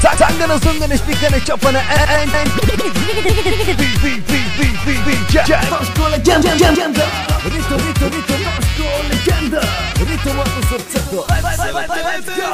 Sangana sungana spikane chopana Toshko legenda Rito Toshko legenda Rito moto srcето Let's go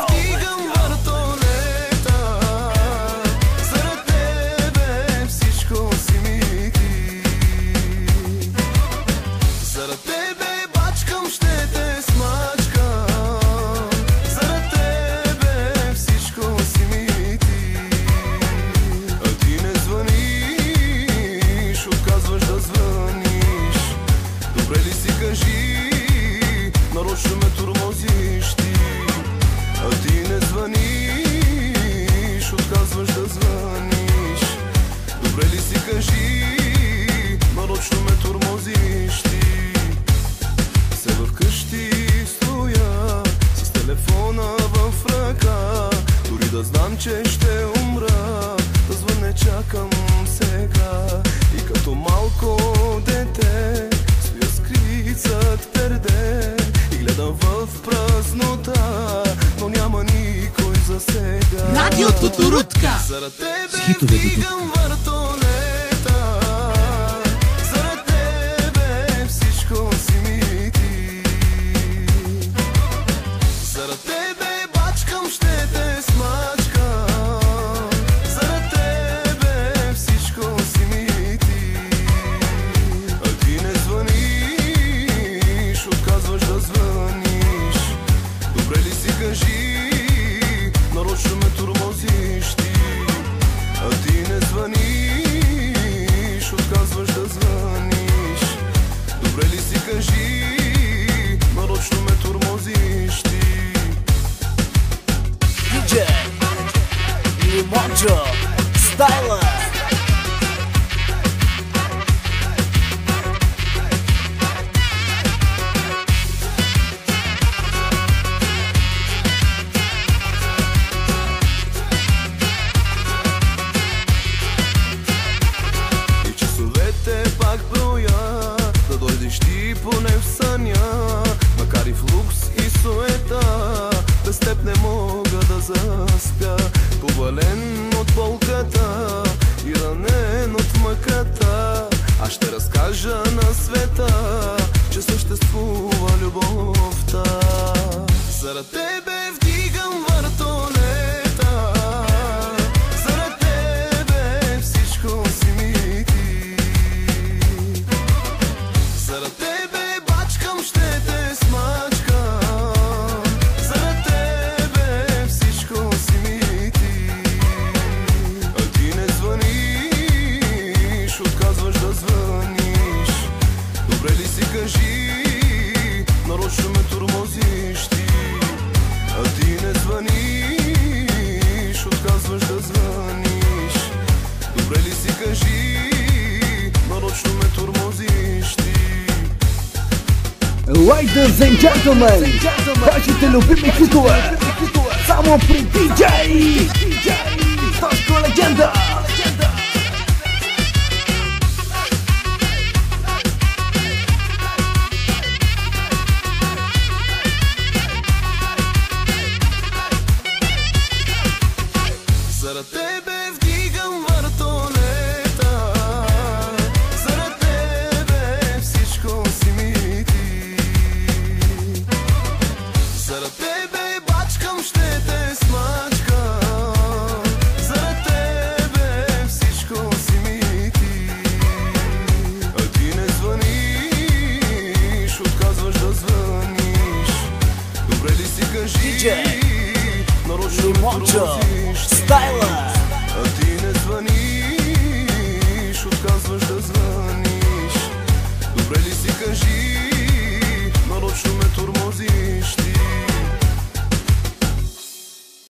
Нарочно ме тормозиш ти, а ти не звъниш, отказваш да звъниш. Добре ли си, кажи, нарочно ме тормозиш ти. Се вкъщи стоя с телефона в ръка, дори да знам, че ще умра, да звънне чакам сега. И като малко дете стоя скрит зад перде и гледам в празнота, но няма никой за сега. Радио Тутурутка. Заради тебе вдигам въртолета, заради тебе всичко си ми ти. Заради тебе бачкам, ще те смачкам, заради тебе всичко си ми ти. А ти не звъниш, отказваш да звъниш. Добре ли си, кажи, нарочно ме тормозиш ти. А ти не звъниш, отказваш да звъниш. Добре ли си, кажи, нарочно ме тормозиш ти. DJ Limonjo Styler И часовете пак броя, да дойдеш ти поне в съня. Макар и в лукс и суета, без теб не мога да заспя. Повален от болката и ранен от мъката, аз ще разкажа на света, че съществува любовта. Заради тебе вдигам въртолета, заради тебе всичко си ми ти. Заради тебе бачкам, ще те смачкам, заради тебе всичко си ми ти. А ти не звъниш, отказваш да звъниш. Добре ли си, кажи, нарочно ме тормозиш ти. А ти не звъниш, отказваш да звъниш. Добре ли си, кажи, нарочно ме тормозиш ти. Ladies and gentlemen, вашите любими хитове само при DJ Toshko legenda. Заради тебе вдигам въртолета, заради тебе всичко си ми ти. Заради тебе бачкам, ще те смачкам, заради тебе всичко си ми ти. А ти не звъниш, отказваш да звъниш. Добре ли си, кажи, DJ нарочно ме Limonjo тормозиш ти. Styler